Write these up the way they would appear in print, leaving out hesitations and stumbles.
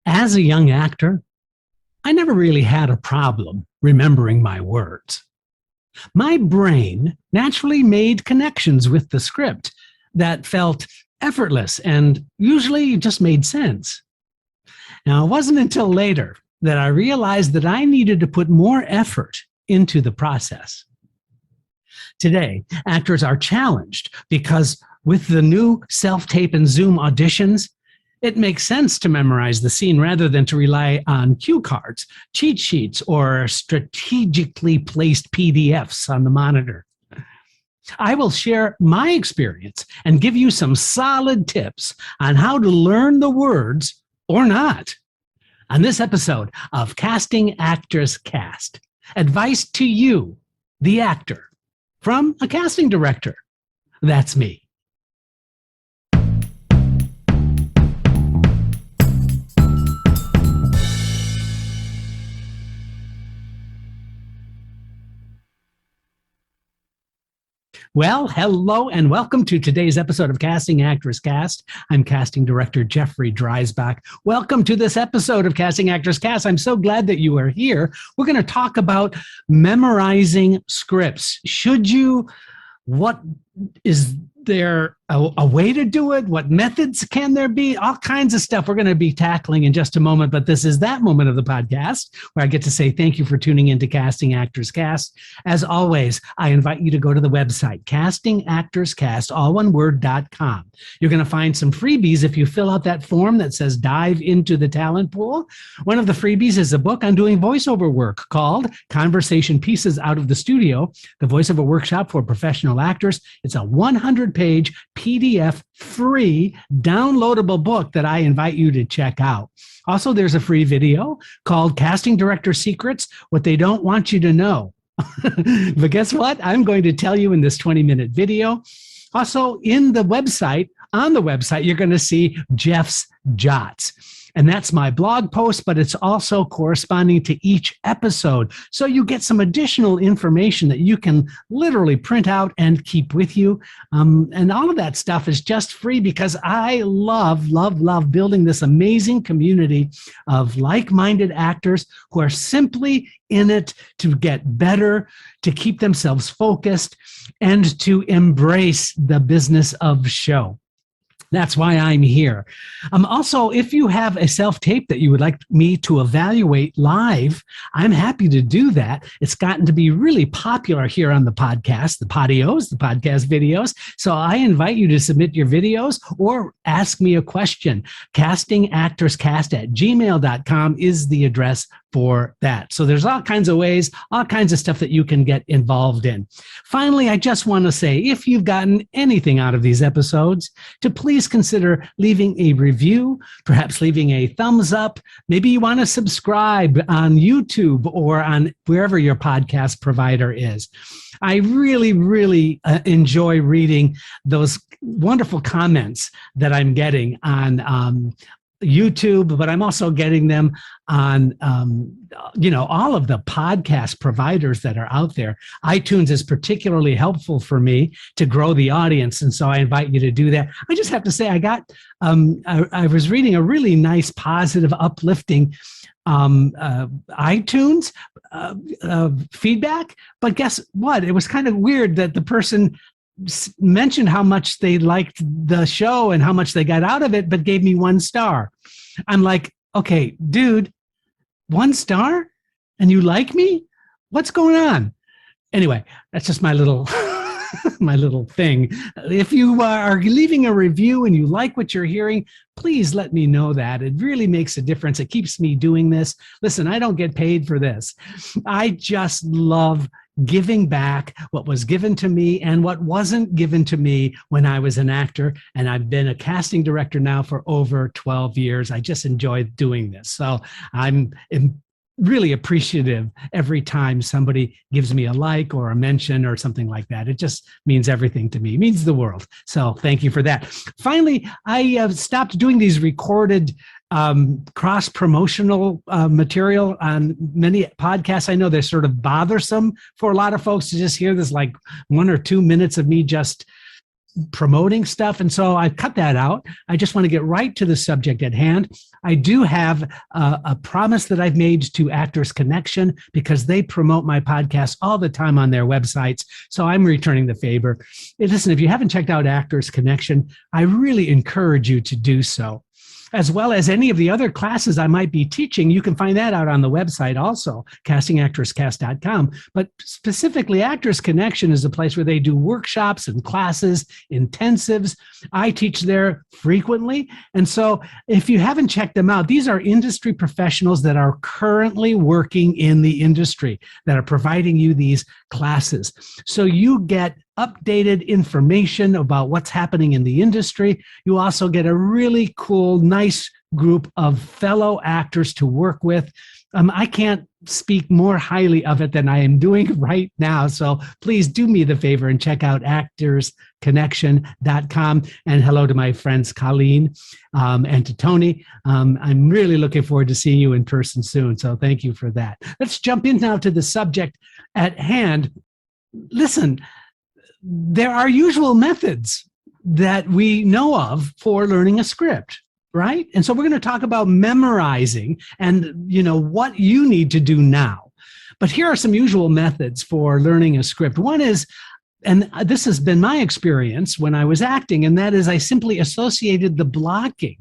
As a young actor, I never really had a problem remembering my words. My brain naturally made connections with the script that felt effortless and usually just made sense. Now, it wasn't until later that I realized that I needed to put more effort into the process. Today, actors are challenged because with the new self-tape and Zoom auditions, it makes sense to memorize the scene rather than to rely on cue cards, cheat sheets, or strategically placed PDFs on the monitor. I will share my experience and give you some solid tips on how to learn the words or not on this episode of Casting Actors Cast. Advice to you, the actor, from a casting director. That's me. Well, hello and welcome to today's episode of Casting Actors Cast. I'm casting director Jeffrey Dreisbach. Welcome to this episode of Casting Actors Cast. I'm so glad that you are here. We're going to talk about memorizing scripts. Should you? What is there a way to do it? What methods can there be? All kinds of stuff we're going to be tackling in just a moment, but this is that moment of the podcast where I get to say thank you for tuning into Casting Actors Cast. As always, I invite you to go to the website, castingactorscast, all one word.com. You're going to find some freebies if you fill out that form that says dive into the talent pool. One of the freebies is a book on doing voiceover work called Conversation Pieces Out of the Studio, the voiceover workshop for professional actors. It's a 100-page PDF free downloadable book that I invite you to check out. Also, there's a free video called Casting Director Secrets, What They Don't Want You to Know. But guess what? I'm going to tell you in this 20-minute video. Also, on the website, you're going to see Jeff's Jots. And that's my blog post, but it's also corresponding to each episode. So you get some additional information that you can literally print out and keep with you. And all of that stuff is just free because I love building this amazing community of like-minded actors who are simply in it to get better, to keep themselves focused, and to embrace the business of show. That's why I'm here. Also, if you have a self-tape that you would like me to evaluate live, I'm happy to do that. It's gotten to be really popular here on the podcast, the podcast videos. So I invite you to submit your videos or ask me a question. Castingactorscast@gmail.com is the address for that. So there's all kinds of ways, all kinds of stuff that you can get involved in. Finally, I just want to say, if you've gotten anything out of these episodes, to please consider leaving a review, perhaps leaving a thumbs up. Maybe you want to subscribe on YouTube or on wherever your podcast provider is. I really enjoy reading those wonderful comments that I'm getting on YouTube, but I'm also getting them on, all of the podcast providers that are out there. iTunes is particularly helpful for me to grow the audience, and so I invite you to do that. I just have to say, I was reading a really nice, positive, uplifting iTunes feedback, but guess what? It was kind of weird that the person mentioned how much they liked the show and how much they got out of it, but gave me 1 star. I'm like, okay, dude, 1 star and you like me? What's going on? Anyway, that's just my little my little thing. If you are leaving a review and you like what you're hearing, please let me know that. It really makes a difference. It keeps me doing this. Listen, I don't get paid for this. I just love giving back what was given to me and what wasn't given to me when I was an actor. And I've been a casting director now for over 12 years. I just enjoy doing this. So I'm really appreciative every time somebody gives me a like or a mention or something like that. It just means everything to me. It means the world. So thank you for that. Finally, I stopped doing these recorded cross-promotional material on many podcasts. I know they're sort of bothersome for a lot of folks to just hear this like 1 or 2 minutes of me just promoting stuff. And so I cut that out. I just want to get right to the subject at hand. I do have a promise that I've made to Actors Connection because they promote my podcast all the time on their websites. So I'm returning the favor. Hey, listen, if you haven't checked out Actors Connection, I really encourage you to do so. As well as any of the other classes I might be teaching. You can find that out on the website also, castingactorscast.com. But specifically, Actors Connection is a place where they do workshops and classes, intensives. I teach there frequently. And so if you haven't checked them out, these are industry professionals that are currently working in the industry that are providing you these classes. So you get updated information about what's happening in the industry. You also get a really cool, nice group of fellow actors to work with. I can't speak more highly of it than I am doing right now. So please do me the favor and check out actorsconnection.com. And hello to my friends Colleen and to Tony. I'm really looking forward to seeing you in person soon. So thank you for that. Let's jump in now to the subject at hand. Listen, there are usual methods that we know of for learning a script, right? And so we're going to talk about memorizing and, what you need to do now. But here are some usual methods for learning a script. One is, and this has been my experience when I was acting, and that is I simply associated the blocking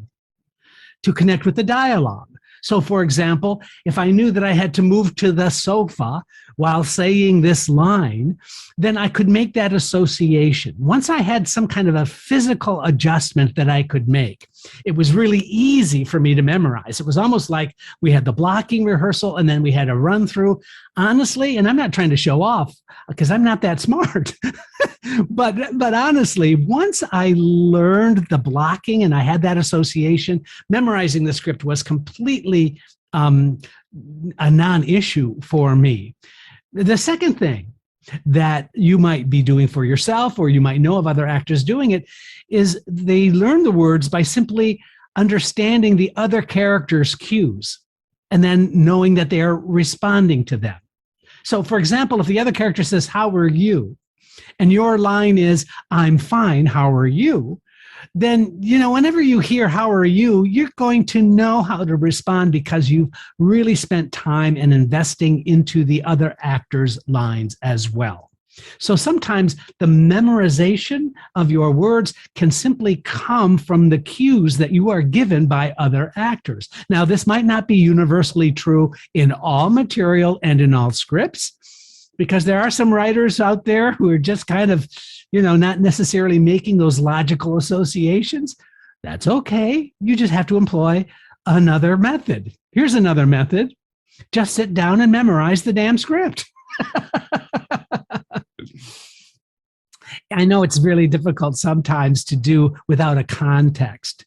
to connect with the dialogue. So, for example, if I knew that I had to move to the sofa while saying this line, then I could make that association. Once I had some kind of a physical adjustment that I could make, it was really easy for me to memorize. It was almost like we had the blocking rehearsal and then we had a run through. Honestly, and I'm not trying to show off because I'm not that smart, but honestly, once I learned the blocking and I had that association, memorizing the script was completely a non-issue for me. The second thing that you might be doing for yourself, or you might know of other actors doing it, is they learn the words by simply understanding the other character's cues and then knowing that they are responding to them. So, for example, if the other character says, "How are you?" and your line is, "I'm fine, how are you?" then, whenever you hear "how are you," you're going to know how to respond because you've really spent time and investing into the other actor's lines as well. So sometimes the memorization of your words can simply come from the cues that you are given by other actors. Now, this might not be universally true in all material and in all scripts, because there are some writers out there who are just kind of, not necessarily making those logical associations. That's okay. You just have to employ another method. Here's another method. Just sit down and memorize the damn script. I know it's really difficult sometimes to do without a context,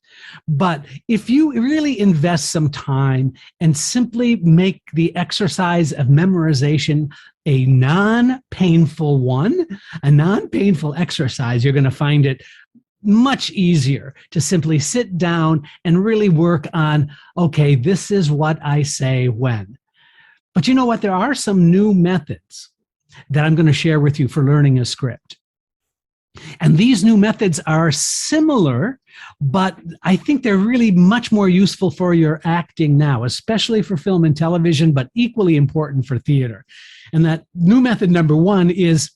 but if you really invest some time and simply make the exercise of memorization a non-painful one, a non-painful exercise, you're going to find it much easier to simply sit down and really work on, okay, this is what I say when. But you know what? There are some new methods that I'm going to share with you for learning a script. And these new methods are similar, but I think they're really much more useful for your acting now, especially for film and television, but equally important for theater. And that new method number one is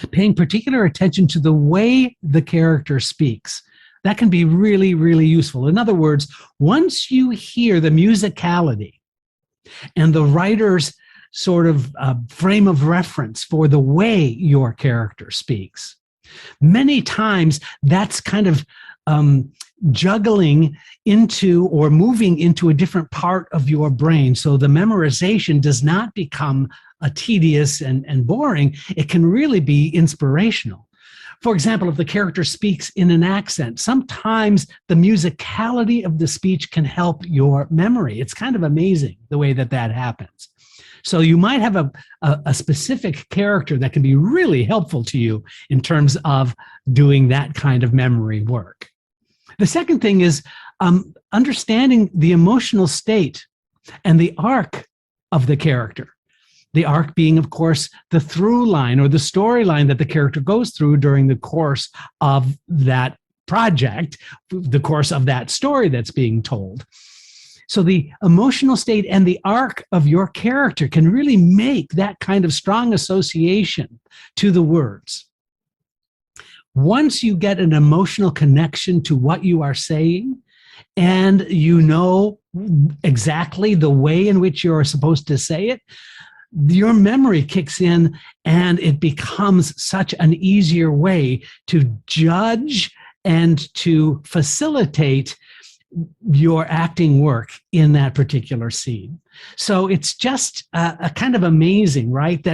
paying particular attention to the way the character speaks. That can be really, really useful. In other words, once you hear the musicality and the writer's sort of frame of reference for the way your character speaks, many times that's kind of juggling into or moving into a different part of your brain. So the memorization does not become tedious and boring. It can really be inspirational. For example, if the character speaks in an accent, sometimes the musicality of the speech can help your memory. It's kind of amazing the way that happens. So you might have a specific character that can be really helpful to you in terms of doing that kind of memory work. The second thing is understanding the emotional state and the arc of the character. The arc being, of course, the through line or the storyline that the character goes through during the course of that project, the course of that story that's being told. So the emotional state and the arc of your character can really make that kind of strong association to the words. Once you get an emotional connection to what you are saying, and you know exactly the way in which you're supposed to say it, your memory kicks in and it becomes such an easier way to judge and to facilitate your acting work in that particular scene. So it's just a kind of amazing, right?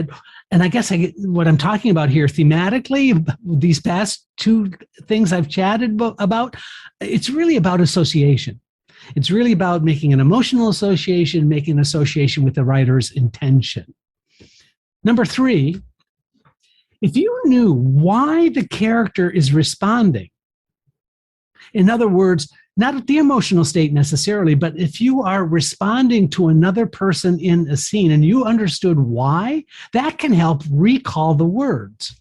And I guess what I'm talking about here thematically, these past two things I've chatted about, it's really about association. It's really about making an emotional association, making an association with the writer's intention. Number 3, if you knew why the character is responding, in other words, not at the emotional state necessarily, but if you are responding to another person in a scene and you understood why, that can help recall the words.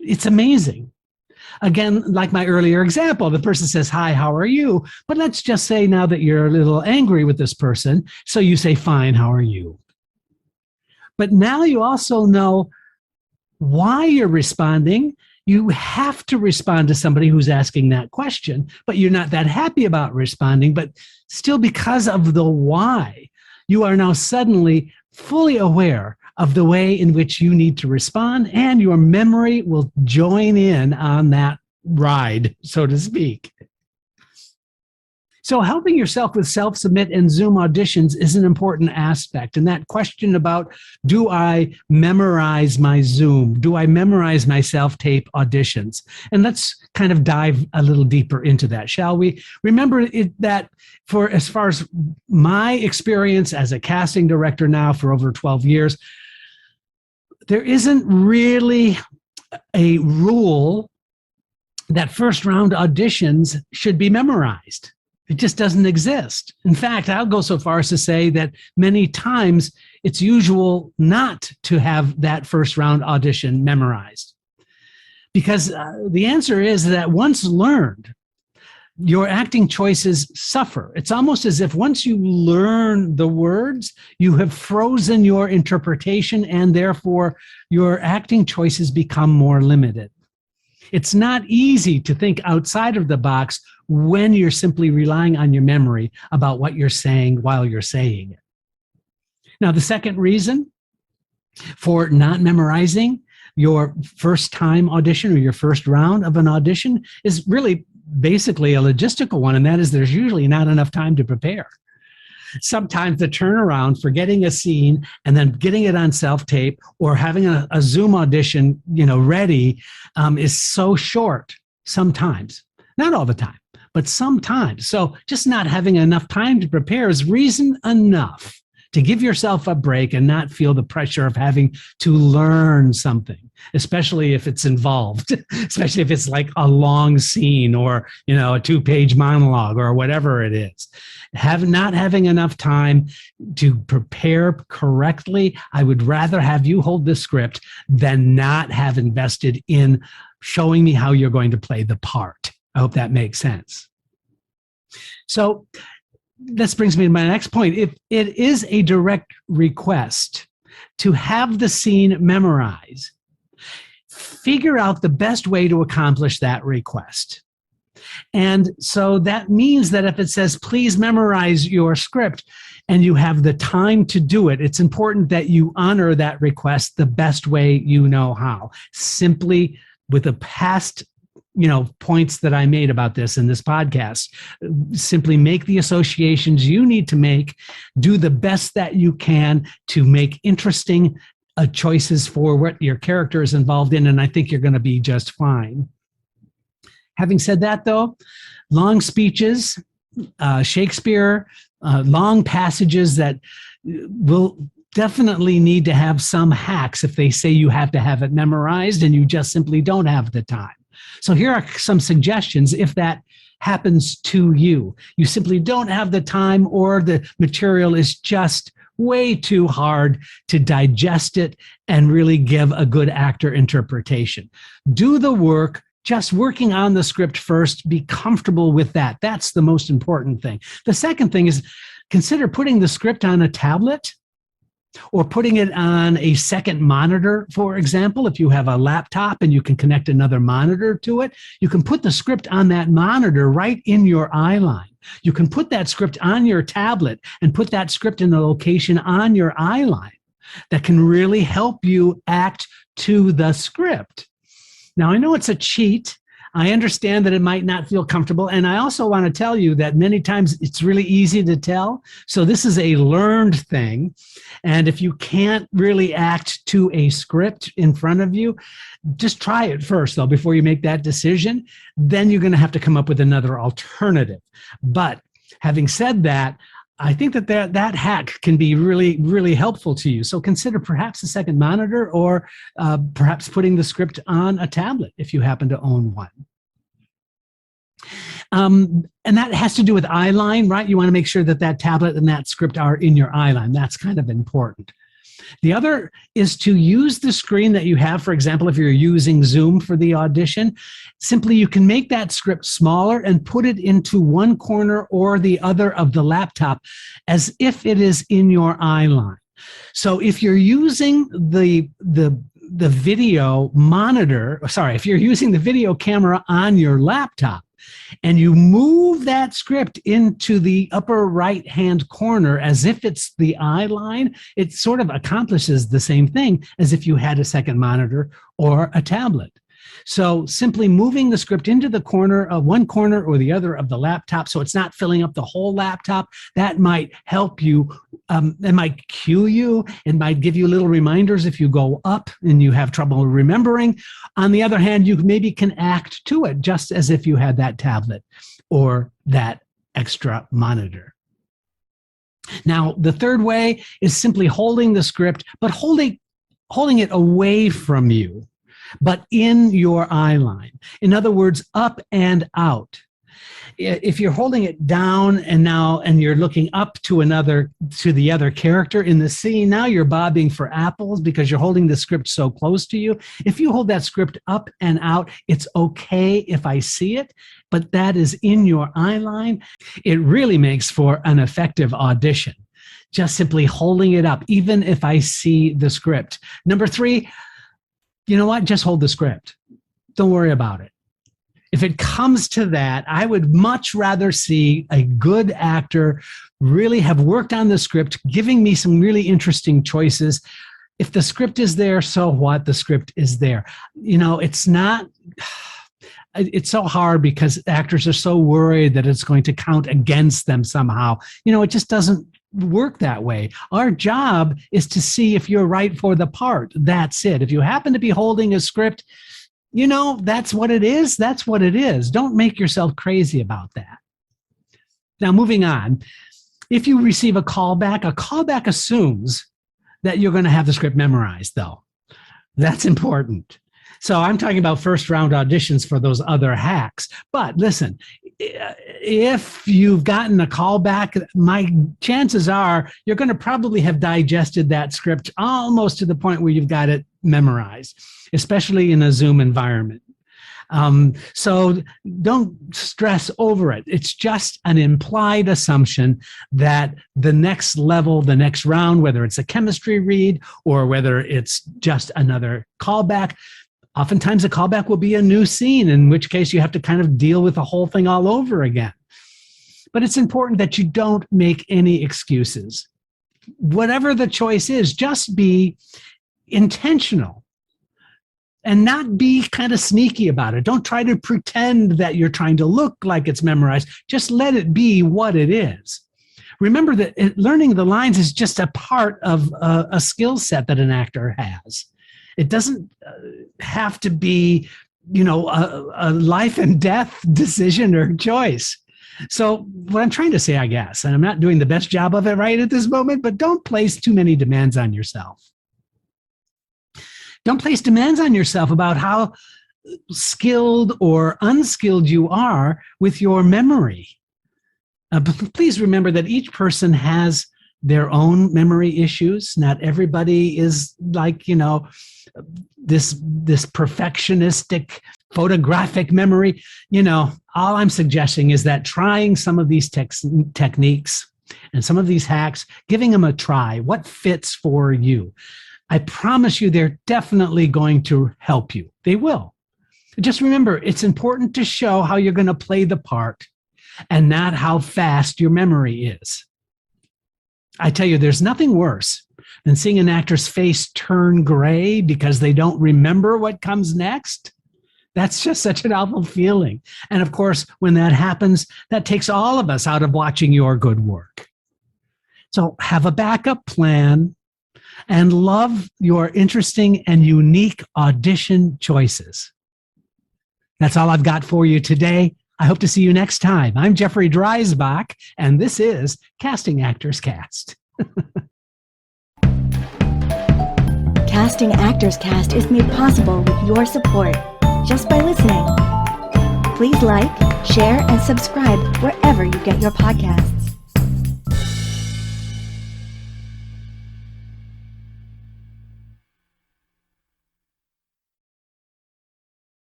It's amazing. Again, like my earlier example, the person says, "Hi, how are you?" But let's just say now that you're a little angry with this person, so you say, "Fine, how are you?" But now you also know why you're responding. You have to respond to somebody who's asking that question, but you're not that happy about responding. But still, because of the why, you are now suddenly fully aware of the way in which you need to respond, and your memory will join in on that ride, so to speak. So helping yourself with self-submit and Zoom auditions is an important aspect. And that question about, do I memorize my Zoom? Do I memorize my self-tape auditions? And let's kind of dive a little deeper into that, shall we? Remember that for as far as my experience as a casting director now for over 12 years, there isn't really a rule that first round auditions should be memorized. It just doesn't exist. In fact, I'll go so far as to say that many times it's usual not to have that first round audition memorized. Because the answer is that once learned, your acting choices suffer. It's almost as if once you learn the words, you have frozen your interpretation, and therefore your acting choices become more limited. It's not easy to think outside of the box when you're simply relying on your memory about what you're saying while you're saying it. Now, the second reason for not memorizing your first time audition or your first round of an audition is really basically a logistical one, and that is there's usually not enough time to prepare. Sometimes the turnaround for getting a scene and then getting it on self-tape or having a Zoom audition, ready is so short sometimes. Not all the time, but sometimes. So just not having enough time to prepare is reason enough to give yourself a break and not feel the pressure of having to learn something, especially if it's involved, especially if it's like a long scene or, a 2-page monologue or whatever it is. Not having enough time to prepare correctly, I would rather have you hold this script than not have invested in showing me how you're going to play the part. I hope that makes sense. So this brings me to my next point. If it is a direct request to have the scene memorized, figure out the best way to accomplish that request. And so that means that if it says, please memorize your script, and you have the time to do it, it's important that you honor that request the best way you know how. Simply with the past points that I made about this in this podcast, simply make the associations you need to make, do the best that you can to make interesting choices for what your character is involved in, and I think you're going to be just fine. Having said that, though, long speeches, Shakespeare, long passages that will definitely need to have some hacks if they say you have to have it memorized and you just simply don't have the time. So here are some suggestions if that happens to you. You simply don't have the time or the material is just way too hard to digest it and really give a good actor interpretation. Do the work. Just working on the script first, be comfortable with that. That's the most important thing. The second thing is consider putting the script on a tablet or putting it on a second monitor. For example, if you have a laptop and you can connect another monitor to it, you can put the script on that monitor right in your eye line. You can put that script on your tablet and put that script in a location on your eye line that can really help you act to the script. Now, I know it's a cheat. I understand that it might not feel comfortable. And I also want to tell you that many times it's really easy to tell. So this is a learned thing. And if you can't really act to a script in front of you, just try it first, though, before you make that decision. Then you're going to have to come up with another alternative. But having said that, I think that hack can be really, really helpful to you. So consider perhaps a second monitor or perhaps putting the script on a tablet if you happen to own one. And that has to do with eye line, right? You want to make sure that that tablet and that script are in your eye line. That's kind of important. The other is to use the screen that you have. For example, if you're using Zoom for the audition, simply you can make that script smaller and put it into one corner or the other of the laptop as if it is in your eye line. So if you're using the video monitor, if you're using the video camera on your laptop, and you move that script into the upper right-hand corner as if it's the eye line, it sort of accomplishes the same thing as if you had a second monitor or a tablet. So simply moving the script into the corner of one corner or the other of the laptop so it's not filling up the whole laptop, that might help you. It might cue you. It might give you little reminders if you go up and you have trouble remembering. On the other hand, you maybe can act to it just as if you had that tablet or that extra monitor. Now, the third way is simply holding the script, but holding it away from you, but in your eye line. In other words, up and out. If you're holding it down and you're looking up to the other character in the scene, now you're bobbing for apples because you're holding the script so close to you. If you hold that script up and out, it's okay if I see it, but that is in your eye line. It really makes for an effective audition. Just simply holding it up, even if I see the script. Number 3, you know what? Just hold the script. Don't worry about it. If it comes to that, I would much rather see a good actor really have worked on the script, giving me some really interesting choices. If the script is there, so what? The script is there. You know, it's so hard because actors are so worried that it's going to count against them somehow. You know, it just doesn't work that way. Our job is to see if you're right for the part. That's it. If you happen to be holding a script, you know, that's what it is. That's what it is. Don't make yourself crazy about that. Now, moving on. If you receive a callback assumes that you're going to have the script memorized, though. That's important. So I'm talking about first round auditions for those other hacks. But listen, if you've gotten a callback, my chances are you're going to probably have digested that script almost to the point where you've got it memorized, especially in a Zoom environment. So don't stress over it. It's just an implied assumption that the next level, the next round, whether it's a chemistry read or whether it's just another callback, oftentimes a callback will be a new scene, in which case you have to kind of deal with the whole thing all over again. But it's important that you don't make any excuses. Whatever the choice is, just be intentional and not be kind of sneaky about it. Don't try to pretend that you're trying to look like it's memorized. Just let it be what it is. Remember that learning the lines is just a part of a skill set that an actor has. It doesn't have to be, you know, a life and death decision or choice. So what I'm trying to say, I guess, and I'm not doing the best job of it right at this moment, but don't place too many demands on yourself. Don't place demands on yourself about how skilled or unskilled you are with your memory. Please remember that each person has their own memory issues. Not everybody is like, this perfectionistic photographic memory. All I'm suggesting is that trying some of these techniques and some of these hacks, giving them a try, what fits for you. I promise you, they're definitely going to help you. They will. Just remember, it's important to show how you're going to play the part and not how fast your memory is. I tell you, there's nothing worse than seeing an actor's face turn gray because they don't remember what comes next. That's just such an awful feeling. And of course, when that happens, that takes all of us out of watching your good work. So have a backup plan and love your interesting and unique audition choices. That's all I've got for you today. I hope to see you next time. I'm Jeffrey Dreisbach, and this is Casting Actors Cast. Casting Actors Cast is made possible with your support just by listening. Please like, share, and subscribe wherever you get your podcasts.